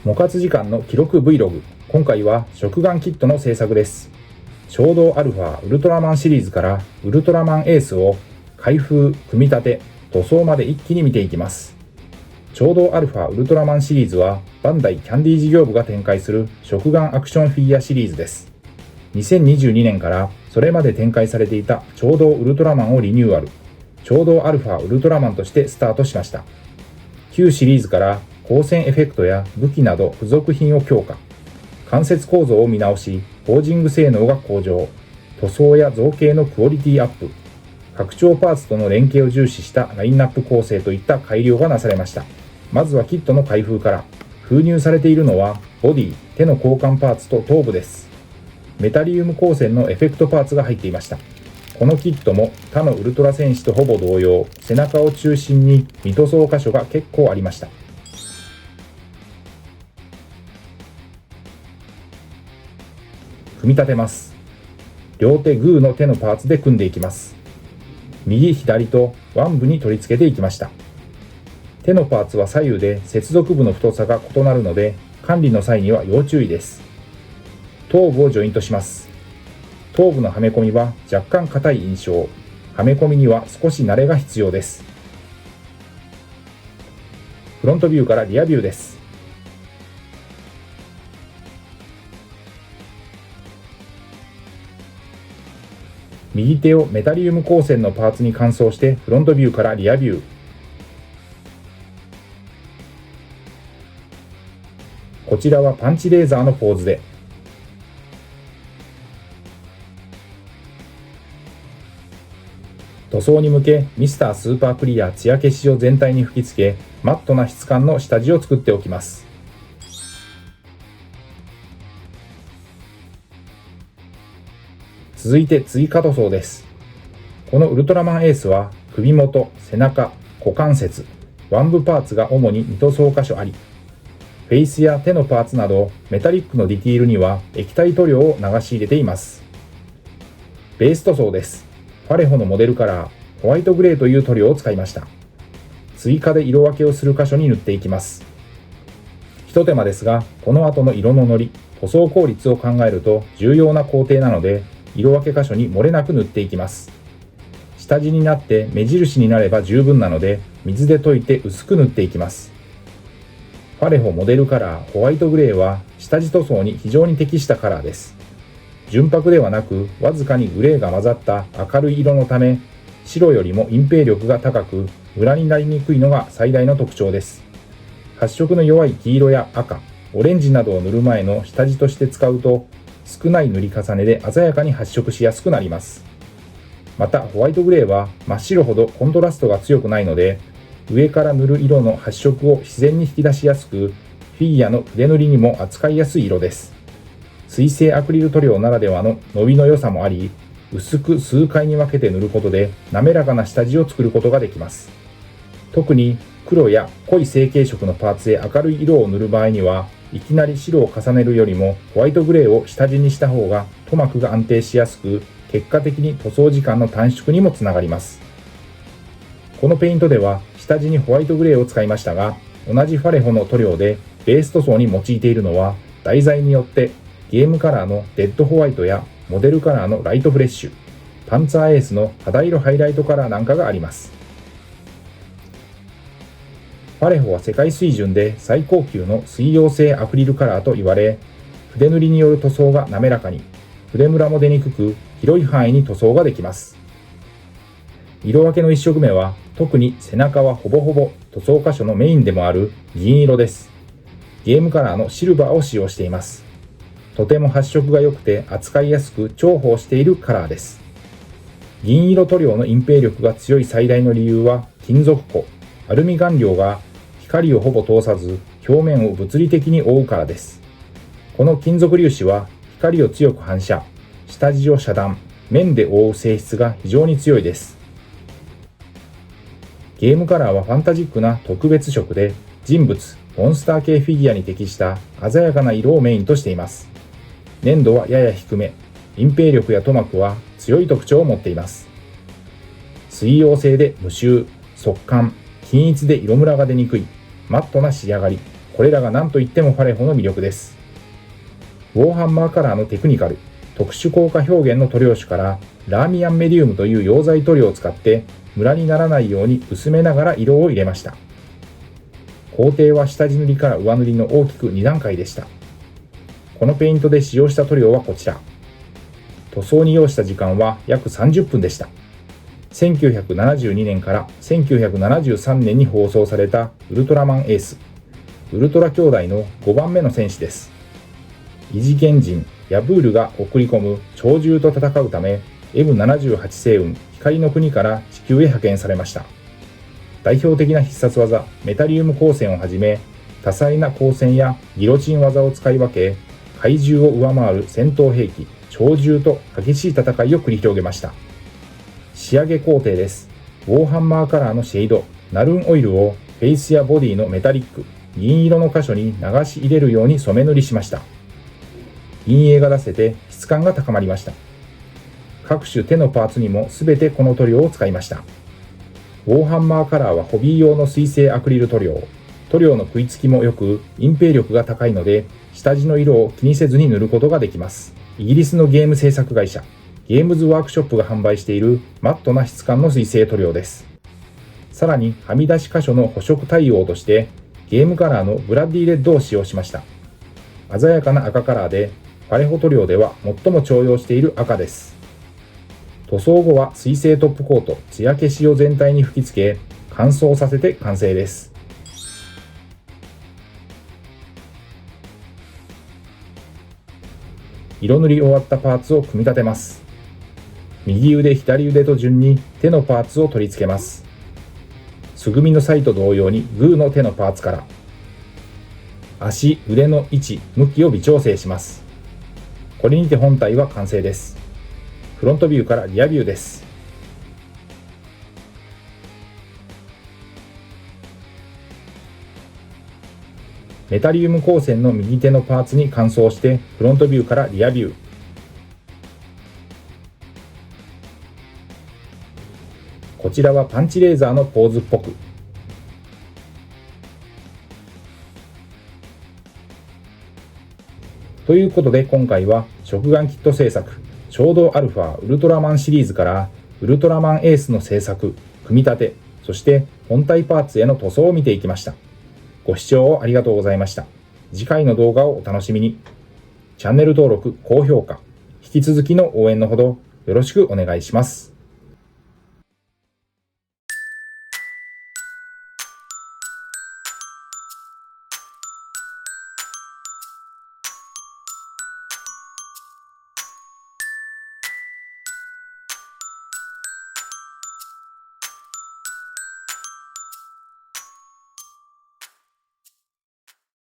モ活時間の記録 Vlog。今回は食玩キットの制作です。衝動アルファウルトラマンシリーズからウルトラマンエースを開封、組み立て、塗装まで一気に見ていきます。衝動アルファウルトラマンシリーズはバンダイキャンディ事業部が展開する食玩アクションフィギュアシリーズです。2022年からそれまで展開されていた衝動ウルトラマンをリニューアル、衝動アルファウルトラマンとしてスタートしました。旧シリーズから光線エフェクトや武器など付属品を強化、関節構造を見直し、フォージング性能が向上、塗装や造形のクオリティアップ、拡張パーツとの連携を重視したラインナップ構成といった改良がなされました。まずはキットの開封から。封入されているのはボディ、手の交換パーツと頭部です。メタリウム光線のエフェクトパーツが入っていました。このキットも他のウルトラ戦士とほぼ同様、背中を中心に未塗装箇所が結構ありました。組み立てます。両手グーの手のパーツで組んでいきます。右左と腕部に取り付けていきました。手のパーツは左右で接続部の太さが異なるので管理の際には要注意です。頭部をジョイントします。頭部のはめ込みは若干硬い印象。はめ込みには少し慣れが必要です。フロントビューからリアビューです。右手をメタリウム光線のパーツに換装してフロントビューからリアビュー。こちらはパンチレーザーのポーズで。塗装に向けミスタースーパークリア艶消しを全体に吹き付け、マットな質感の下地を作っておきます。続いて追加塗装です。このウルトラマンエースは首元、背中、股関節、腕部パーツが主に未塗装箇所あり、フェイスや手のパーツなどメタリックのディティールには液体塗料を流し入れています。ベース塗装です。ファレホのモデルカラー、ホワイトグレーという塗料を使いました。追加で色分けをする箇所に塗っていきます。一手間ですが、この後の色ののり、塗装効率を考えると重要な工程なので、色分け箇所に漏れなく塗っていきます。下地になって目印になれば十分なので、水で溶いて薄く塗っていきます。ファレホモデルカラーホワイトグレーは下地塗装に非常に適したカラーです。純白ではなく、わずかにグレーが混ざった明るい色のため、白よりも隠蔽力が高く、ムラになりにくいのが最大の特徴です。発色の弱い黄色や赤、オレンジなどを塗る前の下地として使うと、少ない塗り重ねで鮮やかに発色しやすくなります。またホワイトグレーは真っ白ほどコントラストが強くないので、上から塗る色の発色を自然に引き出しやすく、フィギュアの筆塗りにも扱いやすい色です。水性アクリル塗料ならではの伸びの良さもあり、薄く数回に分けて塗ることで滑らかな下地を作ることができます。特に黒や濃い成型色のパーツへ明るい色を塗る場合には、いきなり白を重ねるよりもホワイトグレーを下地にした方が塗膜が安定しやすく、結果的に塗装時間の短縮にもつながります。このペイントでは下地にホワイトグレーを使いましたが、同じファレホの塗料でベース塗装に用いているのは、題材によってゲームカラーのデッドホワイトやモデルカラーのライトフレッシュ、パンツァーエースの肌色ハイライトカラーなんかがあります。ファレホは世界水準で最高級の水溶性アクリルカラーと言われ、筆塗りによる塗装が滑らかに、筆ムラも出にくく、広い範囲に塗装ができます。色分けの1色目は、特に背中はほぼほぼ塗装箇所のメインでもある銀色です。ゲームカラーのシルバーを使用しています。とても発色が良くて扱いやすく重宝しているカラーです。銀色塗料の隠蔽力が強い最大の理由は、金属庫、アルミ顔料が光をほぼ通さず表面を物理的に覆うからです。この金属粒子は光を強く反射、下地を遮断、面で覆う性質が非常に強いです。ゲームカラーはファンタジックな特別色で、人物、モンスター系フィギュアに適した鮮やかな色をメインとしています。粘度はやや低め、隠蔽力や塗膜は強い特徴を持っています。水溶性で無臭、速乾、均一で色ムラが出にくい、マットな仕上がり、これらが何といってもファレホの魅力です。ウォーハンマーカラーのテクニカル、特殊効果表現の塗料種からラーミアンメディウムという溶剤塗料を使ってムラにならないように薄めながら色を入れました。工程は下地塗りから上塗りの大きく2段階でした。このペイントで使用した塗料はこちら。塗装に要した時間は約30分でした。1972年から1973年に放送されたウルトラマンエース、ウルトラ兄弟の5番目の戦士です。異次元人ヤブールが送り込む鳥獣と戦うため M78 星雲光の国から地球へ派遣されました。代表的な必殺技メタリウム光線をはじめ多彩な光線やギロチン技を使い分け、怪獣を上回る戦闘兵器鳥獣と激しい戦いを繰り広げました。仕上げ工程です。ウォーハンマーカラーのシェードナルンオイルをフェイスやボディのメタリック銀色の箇所に流し入れるように染め塗りしました。陰影が出せて質感が高まりました。各種手のパーツにも全てこの塗料を使いました。ウォーハンマーカラーはホビー用の水性アクリル塗料。塗料の食いつきも良く隠蔽力が高いので下地の色を気にせずに塗ることができます。イギリスのゲーム制作会社ゲームズワークショップが販売しているマットな質感の水性塗料です。さらにはみ出し箇所の補色対応としてゲームカラーのブラッディレッドを使用しました。鮮やかな赤カラーでファレホ塗料では最も重用している赤です。塗装後は水性トップコート艶消しを全体に吹き付け乾燥させて完成です。色塗り終わったパーツを組み立てます。右腕左腕と順に手のパーツを取り付けます。素組みの際と同様にグーの手のパーツから足腕の位置向きを微調整します。これにて本体は完成です。フロントビューからリアビューです。メタリウム光線の右手のパーツに乾燥してフロントビューからリアビュー。こちらはパンチレーザーのポーズっぽく。ということで今回は食玩キット製作衝動アルファウルトラマンシリーズからウルトラマンエースの製作、組み立て、そして本体パーツへの塗装を見ていきました。ご視聴ありがとうございました。次回の動画をお楽しみに。チャンネル登録、高評価、引き続きの応援のほどよろしくお願いします。